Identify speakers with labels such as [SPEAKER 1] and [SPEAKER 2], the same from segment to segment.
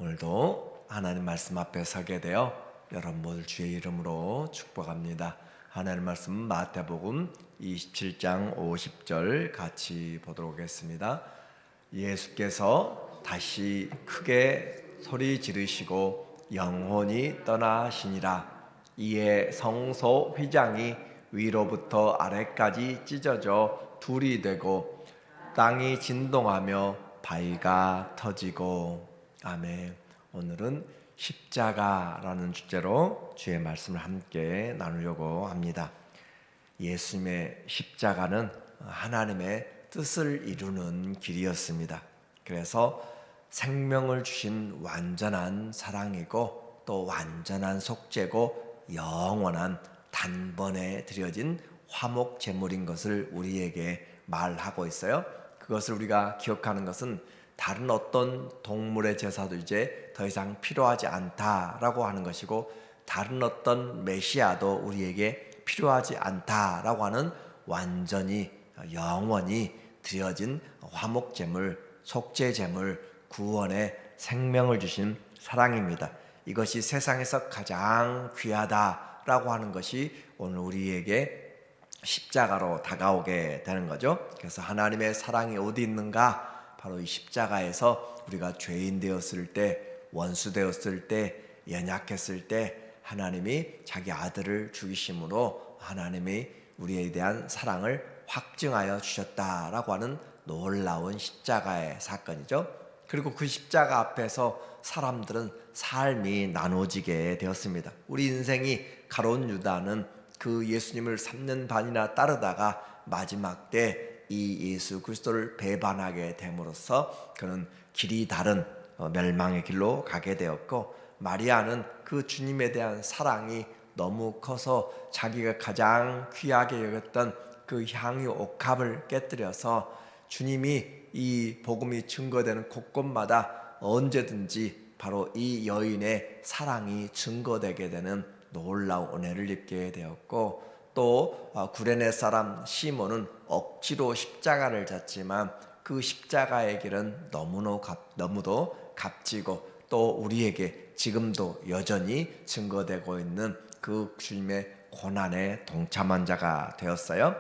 [SPEAKER 1] 오늘도 하나님 말씀 앞에 서게 되어 여러분 모두 주의 이름으로 축복합니다. 하나님 말씀 마태복음 27장 50절 같이 보도록 하겠습니다. 예수께서 다시 크게 소리 지르시고 영혼이 떠나시니라. 이에 성소 휘장이 위로부터 아래까지 찢어져 둘이 되고 땅이 진동하며 바위가 터지고. 아멘. 오늘은 십자가라는 주제로 주의 말씀을 함께 나누려고 합니다. 예수님의 십자가는 하나님의 뜻을 이루는 길이었습니다. 그래서 생명을 주신 완전한 사랑이고 또 완전한 속죄고 영원한 단번에 드려진 화목 제물인 것을 우리에게 말하고 있어요. 그것을 우리가 기억하는 것은 다른 어떤 동물의 제사도 이제 더 이상 필요하지 않다라고 하는 것이고, 다른 어떤 메시아도 우리에게 필요하지 않다라고 하는 완전히 영원히 드려진 화목제물, 속죄제물, 구원의 생명을 주신 사랑입니다. 이것이 세상에서 가장 귀하다라고 하는 것이 오늘 우리에게 십자가로 다가오게 되는 거죠. 그래서 하나님의 사랑이 어디 있는가? 바로 이 십자가에서 우리가 죄인 되었을 때, 원수 되었을 때, 연약했을 때 하나님이 자기 아들을 죽이심으로 하나님이 우리에 대한 사랑을 확증하여 주셨다라고 하는 놀라운 십자가의 사건이죠. 그리고 그 십자가 앞에서 사람들은 삶이 나눠지게 되었습니다. 우리 인생이 가룟 유다는 그 예수님을 3년 반이나 따르다가 마지막 때 이 예수 그리스도를 배반하게 됨으로써 그는 길이 다른 멸망의 길로 가게 되었고, 마리아는 그 주님에 대한 사랑이 너무 커서 자기가 가장 귀하게 여겼던 그 향유 옥합을 깨뜨려서 주님이 이 복음이 증거되는 곳곳마다 언제든지 바로 이 여인의 사랑이 증거되게 되는 놀라운 은혜를 입게 되었고, 또 구레네 사람 시몬은 억지로 십자가를 졌지만 그 십자가의 길은 너무도 값지고 또 우리에게 지금도 여전히 증거되고 있는 그 주님의 고난에 동참한 자가 되었어요.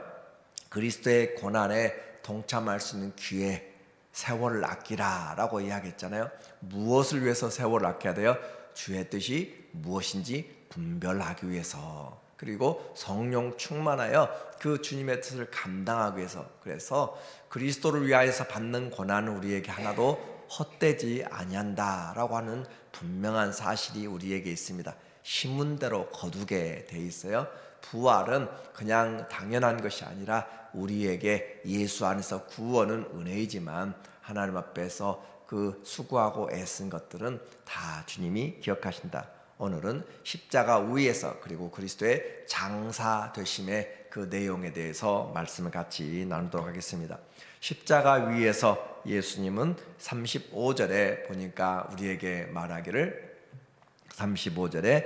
[SPEAKER 1] 그리스도의 고난에 동참할 수 있는 기회, 세월을 아끼라라고 이야기했잖아요. 무엇을 위해서 세월을 아껴야 돼요? 주의 뜻이 무엇인지 분별하기 위해서, 그리고 성령 충만하여 그 주님의 뜻을 감당하기 위해서. 그래서 그리스도를 위하여서 받는 고난은 우리에게 하나도 헛되지 아니한다라고 하는 분명한 사실이 우리에게 있습니다. 신문대로 거두게 돼 있어요. 부활은 그냥 당연한 것이 아니라 우리에게 예수 안에서 구원은 은혜이지만 하나님 앞에서 그 수고하고 애쓴 것들은 다 주님이 기억하신다. 오늘은 십자가 위에서 그리고 그리스도의 장사 되심의 그 내용에 대해서 말씀을 같이 나누도록 하겠습니다. 십자가 위에서 예수님은 35절에 보니까 우리에게 말하기를, 35절에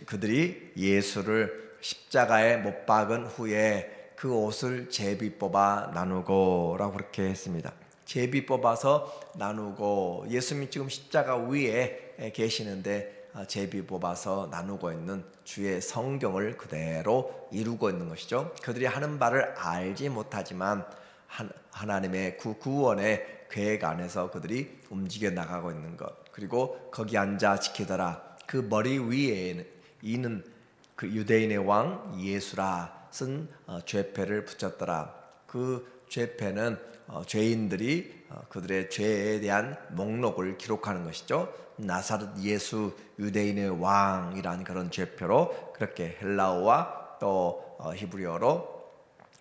[SPEAKER 1] 그들이 예수를 십자가에 못 박은 후에 그 옷을 제비 뽑아 나누고 라고 그렇게 했습니다. 제비 뽑아서 나누고, 예수님이 지금 십자가 위에 계시는데 제비 뽑아서 나누고 있는 주의 성경을 그대로 이루고 있는 것이죠. 그들이 하는 바를 알지 못하지만 하나님의 구원의 계획 안에서 그들이 움직여 나가고 있는 것, 그리고 거기 앉아 지키더라. 그 머리 위에 이는 그 유대인의 왕 예수라 쓴 죄패를 붙였더라. 그 죄패는 죄인들이 그들의 죄에 대한 목록을 기록하는 것이죠. 나사렛 예수 유대인의 왕이라는 그런 죄표로 그렇게 헬라어와 또 히브리어로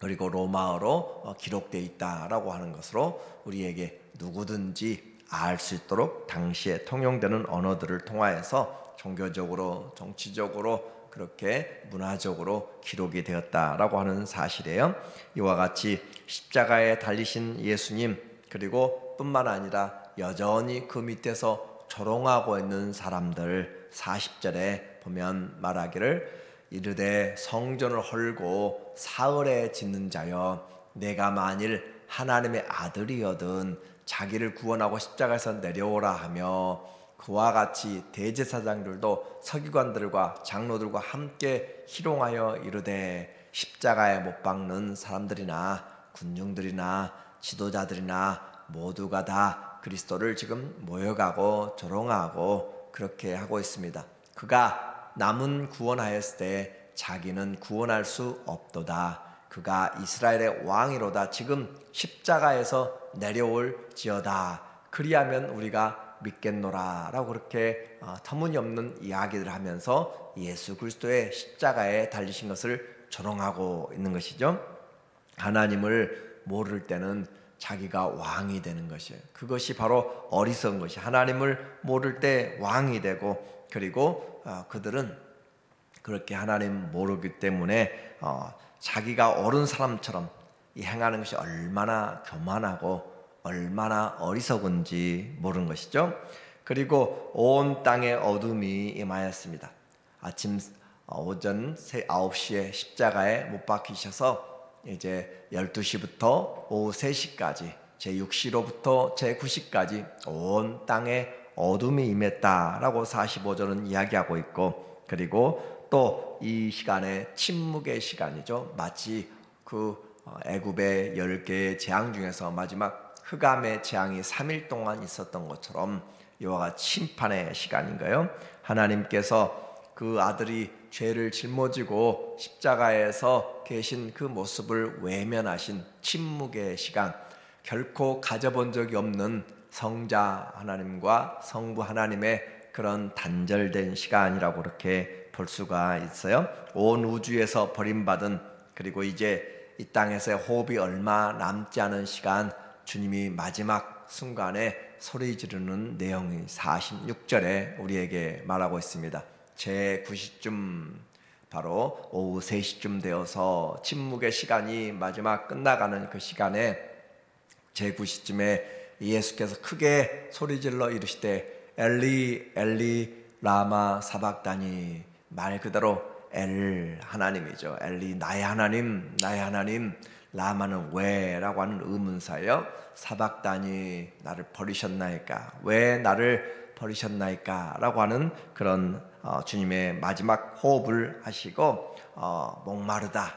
[SPEAKER 1] 그리고 로마어로 기록되어 있다라고 하는 것으로 우리에게 누구든지 알 수 있도록 당시에 통용되는 언어들을 통하여서 종교적으로, 정치적으로, 그렇게 문화적으로 기록이 되었다라고 하는 사실이에요. 이와 같이 십자가에 달리신 예수님, 그리고 뿐만 아니라 여전히 그 밑에서 조롱하고 있는 사람들, 40절에 보면 말하기를, 이르되 성전을 헐고 사흘에 짓는 자여, 내가 만일 하나님의 아들이거든 자기를 구원하고 십자가에서 내려오라 하며 그와 같이 대제사장들도 서기관들과 장로들과 함께 희롱하여 이르되 십자가에 못 박는 사람들이나 군중들이나 지도자들이나 모두가 다 그리스도를 지금 모욕하고 조롱하고 그렇게 하고 있습니다. 그가 남은 구원하였을 때 자기는 구원할 수 없도다. 그가 이스라엘의 왕이로다. 지금 십자가에서 내려올지어다. 그리하면 우리가 믿겠노라 라고 그렇게 터무니없는 이야기를 하면서 예수 그리스도의 십자가에 달리신 것을 조롱하고 있는 것이죠. 하나님을 모를 때는 자기가 왕이 되는 것이에요. 그것이 바로 어리석은 것이, 하나님을 모를 때 왕이 되고, 그리고 그들은 그렇게 하나님 모르기 때문에 자기가 옳은 사람처럼 행하는 것이 얼마나 교만하고 얼마나 어리석은지 모르는 것이죠. 그리고 온 땅에 어둠이 임하였습니다. 아침 오전 9시에 십자가에 못 박히셔서 이제 12시부터 오후 3시까지 제6시로부터 제9시까지 온 땅에 어둠이 임했다라고 45절은 이야기하고 있고, 그리고 또 이 시간에 침묵의 시간이죠. 마치 그 애굽의 10개의 재앙 중에서 마지막 흑암의 재앙이 3일 동안 있었던 것처럼 이와 같이 심판의 시간인가요? 하나님께서 그 아들이 죄를 짊어지고 십자가에서 계신 그 모습을 외면하신 침묵의 시간, 결코 가져본 적이 없는 성자 하나님과 성부 하나님의 그런 단절된 시간이라고 그렇게 볼 수가 있어요. 온 우주에서 버림받은, 그리고 이제 이 땅에서의 호흡이 얼마 남지 않은 시간, 주님이 마지막 순간에 소리 지르는 내용이 46절에 우리에게 말하고 있습니다. 제9시쯤 바로 오후 3시쯤 되어서 침묵의 시간이 마지막 끝나가는 그 시간에 제9시쯤에 예수께서 크게 소리질러 이르시되 엘리 엘리 라마 사박다니, 말 그대로 엘 하나님이죠. 엘리 나의 하나님 나의 하나님, 라마는 왜 라고 하는 의문사예요. 사박다니 나를 버리셨나이까, 왜 나를 버리셨나이까 라고 하는 그런 주님의 마지막 호흡을 하시고 목마르다,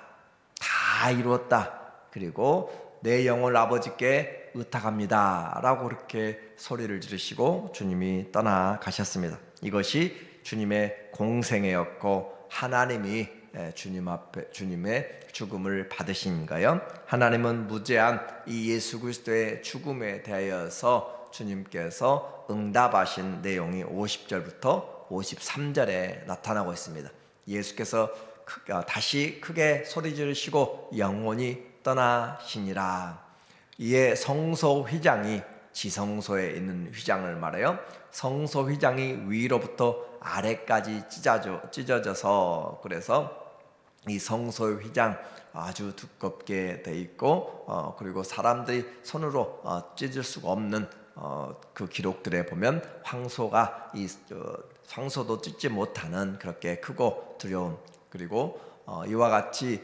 [SPEAKER 1] 다 이루었다, 그리고 내 영혼을 아버지께 의탁합니다 라고 그렇게 소리를 지르시고 주님이 떠나가셨습니다. 이것이 주님의 공생애였고 하나님이 주님 앞에 주님의 죽음을 받으신가요? 하나님은 무제한 이 예수 그리스도의 죽음에 대하여서 주님께서 응답하신 내용이 50절부터 53절에 나타나고 있습니다. 예수께서 다시 크게 소리 지르시고 영원히 떠나시니라. 이에 성소 휘장이 지성소에 있는 휘장을 말해요. 성소 휘장이 위로부터 아래까지 찢어져서, 그래서 이 성소 휘장 아주 두껍게 돼 있고 그리고 사람들이 손으로 찢을 수가 없는 그 기록들에 보면 황소도 찢지 못하는 그렇게 크고 두려운, 그리고 이와 같이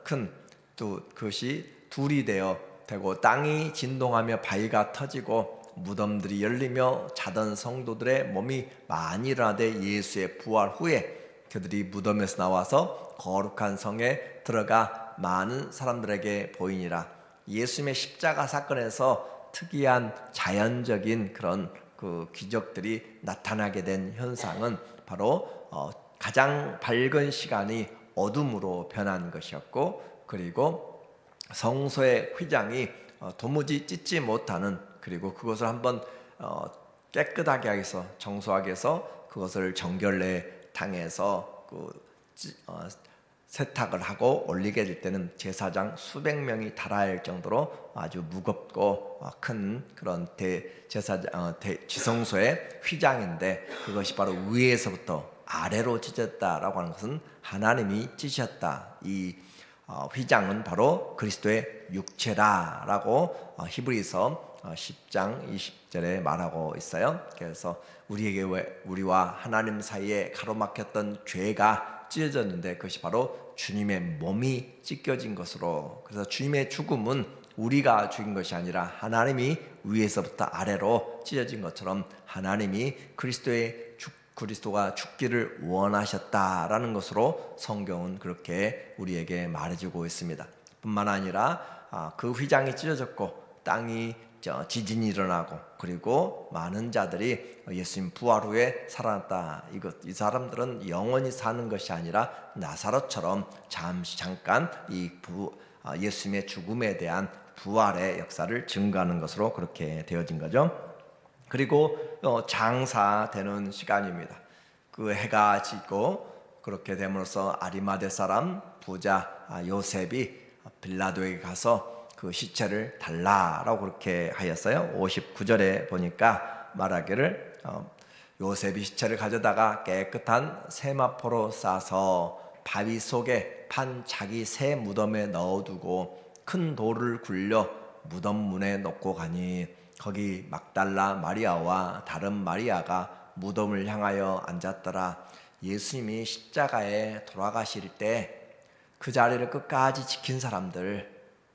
[SPEAKER 1] 큰 그것이 둘이 되고 땅이 진동하며 바위가 터지고 무덤들이 열리며 자던 성도들의 몸이 많이 일어나되 예수의 부활 후에 그들이 무덤에서 나와서 거룩한 성에 들어가 많은 사람들에게 보이니라. 예수님의 십자가 사건에서 특이한 자연적인 그런 그 기적들이 나타나게 된 현상은 바로 가장 밝은 시간이 어둠으로 변한 것이었고, 그리고 성소의 휘장이 도무지 찢지 못하는, 그리고 그것을 한번 깨끗하게 하기 위해서 정소하기 위해서 그것을 정결례 당해서 세탁을 하고 올리게 될 때는 제사장 수백 명이 달아야 정도로 아주 무겁고 큰 그런 지성소의 휘장인데, 그것이 바로 위에서부터 아래로 찢었다라고 하는 것은 하나님이 찢으셨다. 이 휘장은 바로 그리스도의 육체다라고 히브리서 10장 20절에 말하고 있어요. 그래서 우리와 하나님 사이에 가로막혔던 죄가 찢어졌는데 그것이 바로 주님의 몸이 찢겨진 것으로, 그래서 주님의 죽음은 우리가 죽인 것이 아니라 하나님이 위에서부터 아래로 찢어진 것처럼 하나님이 그리스도가 죽기를 원하셨다라는 것으로 성경은 그렇게 우리에게 말해주고 있습니다. 뿐만 아니라 그 휘장이 찢어졌고 땅이 지진이 일어나고 그리고 많은 자들이 예수님 부활 후에 살아났다. 이 사람들은 영원히 사는 것이 아니라 나사로처럼 잠깐 예수님의 죽음에 대한 부활의 역사를 증거하는 것으로 그렇게 되어진 거죠. 그리고 장사되는 시간입니다. 그 해가 지고 그렇게 됨으로써 아리마대 사람 부자 요셉이 빌라도에게 가서 그 시체를 달라라고 그렇게 하였어요. 59절에 보니까 말하기를 요셉이 시체를 가져다가 깨끗한 세마포로 싸서 바위 속에 판 자기 새 무덤에 넣어두고 큰 돌을 굴려 무덤 문에 놓고 가니 거기 막달라 마리아와 다른 마리아가 무덤을 향하여 앉았더라. 예수님이 십자가에 돌아가실 때 그 자리를 끝까지 지킨 사람들,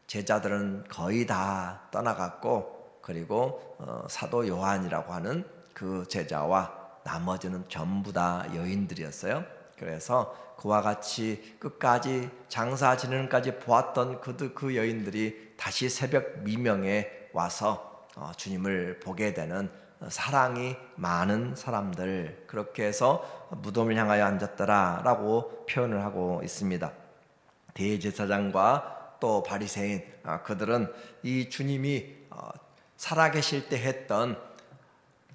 [SPEAKER 1] 제자들은 거의 다 떠나갔고 그리고 사도 요한이라고 하는 그 제자와 나머지는 전부 다 여인들이었어요. 그래서 그와 같이 끝까지 장사 지내는까지 보았던 그 여인들이 다시 새벽 미명에 와서 주님을 보게 되는 사랑이 많은 사람들, 그렇게 해서 무덤을 향하여 앉았더라라고 표현을 하고 있습니다. 대제사장과 또 바리새인 그들은 이 주님이 살아계실 때 했던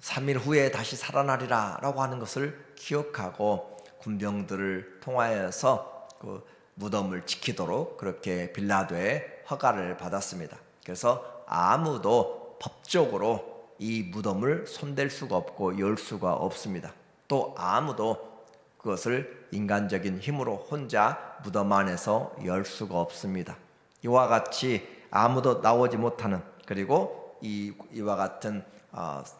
[SPEAKER 1] 3일 후에 다시 살아나리라 라고 하는 것을 기억하고 군병들을 통하여서 그 무덤을 지키도록 그렇게 빌라도의 허가를 받았습니다. 그래서 아무도 법적으로 이 무덤을 손댈 수가 없고 열 수가 없습니다. 또 아무도 그것을 인간적인 힘으로 혼자 무덤 안에서 열 수가 없습니다. 이와 같이 아무도 나오지 못하는, 그리고 이와 같은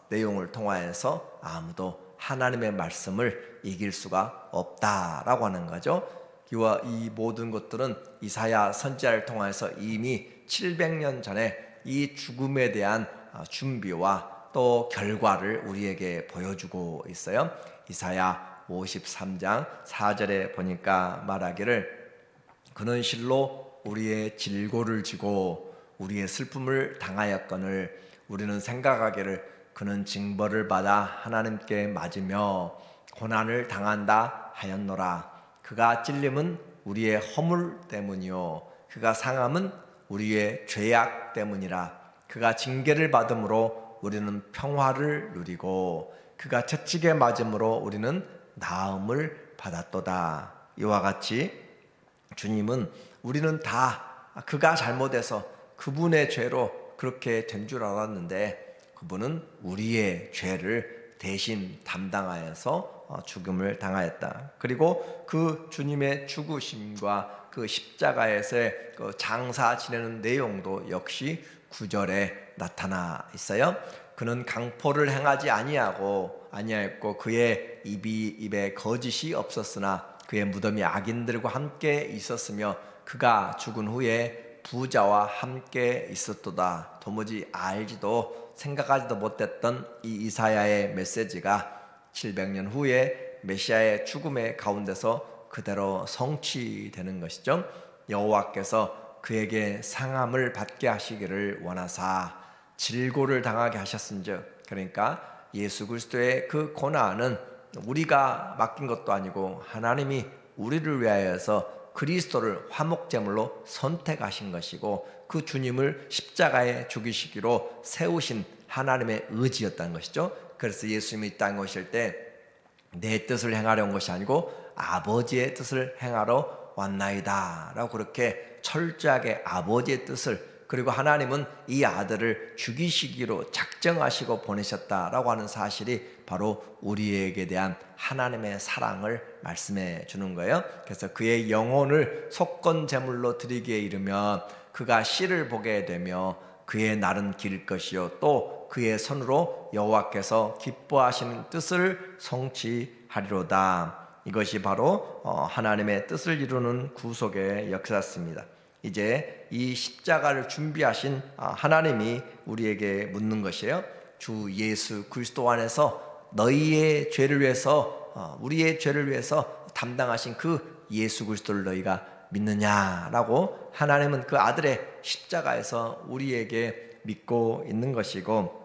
[SPEAKER 1] 내용을 통하여서 아무도 하나님의 말씀을 이길 수가 없다라고 하는 거죠. 이 모든 것들은 이사야 선지자를 통해서 이미 700년 전에 이 죽음에 대한 준비와 또 결과를 우리에게 보여주고 있어요. 이사야 53장 4절에 보니까 말하기를 그는 실로 우리의 질고를 지고 우리의 슬픔을 당하였거늘 우리는 생각하기를 그는 징벌을 받아 하나님께 맞으며 고난을 당한다 하였노라. 그가 찔림은 우리의 허물 때문이요 그가 상함은 우리의 죄악 때문이라. 그가 징계를 받음으로 우리는 평화를 누리고 그가 채찍에 맞음으로 우리는 나음을 받았도다. 이와 같이 주님은 우리는 다 그가 잘못해서 그분의 죄로 그렇게 된 줄 알았는데 그분은 우리의 죄를 대신 담당하여서 죽음을 당하였다. 그리고 그 주님의 죽으심과 그 십자가에서의 그 장사 지내는 내용도 역시 9절에 나타나 있어요. 그는 강포를 행하지 아니하였고 그의 입에 거짓이 없었으나 그의 무덤이 악인들과 함께 있었으며 그가 죽은 후에 부자와 함께 있었도다. 도무지 알지도 생각하지도 못했던 이 이사야의 메시지가 700년 후에 메시아의 죽음의 가운데서 그대로 성취되는 것이죠. 여호와께서 그에게 상함을 받게 하시기를 원하사 질고를 당하게 하셨은즉, 그러니까 예수 그리스도의 그 고난은 우리가 맡긴 것도 아니고 하나님이 우리를 위하여서 그리스도를 화목제물로 선택하신 것이고 그 주님을 십자가에 죽이시기로 세우신 하나님의 의지였다는 것이죠. 그래서 예수님이 이 땅에 오실 때 내 뜻을 행하려 온 것이 아니고 아버지의 뜻을 행하러 왔나이다 라고 그렇게 철저하게 아버지의 뜻을, 그리고 하나님은 이 아들을 죽이시기로 작정하시고 보내셨다라고 하는 사실이 바로 우리에게 대한 하나님의 사랑을 말씀해 주는 거예요. 그래서 그의 영혼을 속건제물로 드리기에 이르면 그가 씨를 보게 되며 그의 날은 길 것이요 또 그의 손으로 여호와께서 기뻐하시는 뜻을 성취하리로다. 이것이 바로 하나님의 뜻을 이루는 구속의 역사였습니다. 이제 이 십자가를 준비하신 하나님이 우리에게 묻는 것이에요. 주 예수 그리스도 안에서 너희의 죄를 위해서 우리의 죄를 위해서 담당하신 그 예수 그리스도를 너희가 믿느냐라고 하나님은 그 아들의 십자가에서 우리에게 믿고 있는 것이고,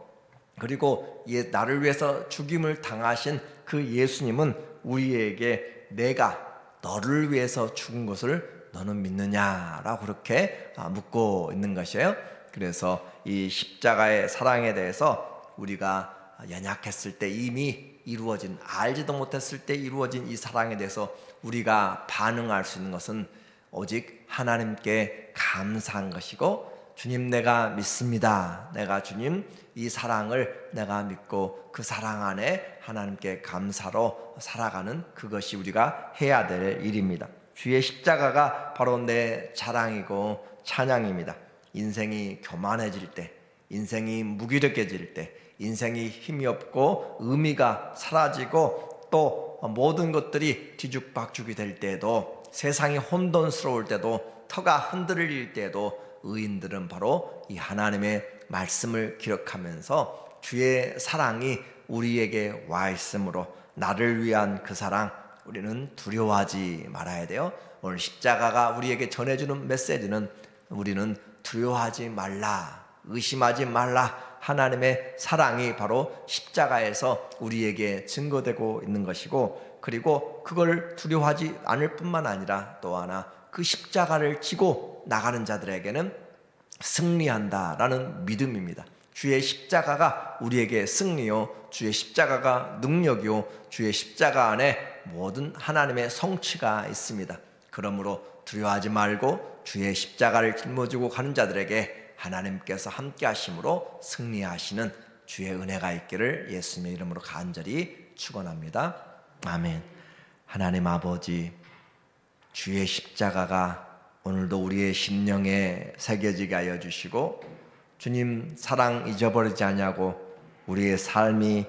[SPEAKER 1] 그리고 나를 위해서 죽임을 당하신 그 예수님은 우리에게 내가 너를 위해서 죽은 것을 너는 믿느냐라고 그렇게 묻고 있는 것이에요. 그래서 이 십자가의 사랑에 대해서 우리가 연약했을 때 이미 이루어진, 알지도 못했을 때 이루어진 이 사랑에 대해서 우리가 반응할 수 있는 것은 오직 하나님께 감사한 것이고, 주님 내가 믿습니다, 내가 주님 이 사랑을 내가 믿고 그 사랑 안에 하나님께 감사로 살아가는, 그것이 우리가 해야 될 일입니다. 주의 십자가가 바로 내 자랑이고 찬양입니다. 인생이 교만해질 때, 인생이 무기력해질 때, 인생이 힘이 없고 의미가 사라지고 또 모든 것들이 뒤죽박죽이 될 때에도, 세상이 혼돈스러울 때도, 터가 흔들릴 때에도 의인들은 바로 이 하나님의 말씀을 기억하면서 주의 사랑이 우리에게 와 있으므로 나를 위한 그 사랑, 우리는 두려워하지 말아야 돼요. 오늘 십자가가 우리에게 전해주는 메시지는 우리는 두려워하지 말라, 의심하지 말라. 하나님의 사랑이 바로 십자가에서 우리에게 증거되고 있는 것이고, 그리고 그걸 두려워하지 않을 뿐만 아니라 또 하나, 그 십자가를 지고 나가는 자들에게는 승리한다라는 믿음입니다. 주의 십자가가 우리에게 승리요, 주의 십자가가 능력이요, 주의 십자가 안에 모든 하나님의 성취가 있습니다. 그러므로 두려워하지 말고 주의 십자가를 짊어지고 가는 자들에게 하나님께서 함께 하심으로 승리하시는 주의 은혜가 있기를 예수님의 이름으로 간절히 축원합니다. 아멘. 하나님 아버지, 주의 십자가가 오늘도 우리의 심령에 새겨지게 하여 주시고, 주님 사랑 잊어버리지 않냐고 우리의 삶이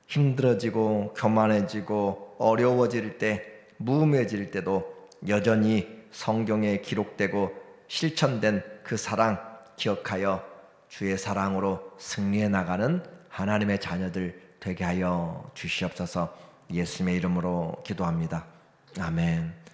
[SPEAKER 1] 힘들어지고 교만해지고 어려워질 때, 무음해질 때도 여전히 성경에 기록되고 실천된 그 사랑 기억하여 주의 사랑으로 승리해 나가는 하나님의 자녀들 되게 하여 주시옵소서. 예수님의 이름으로 기도합니다. 아멘.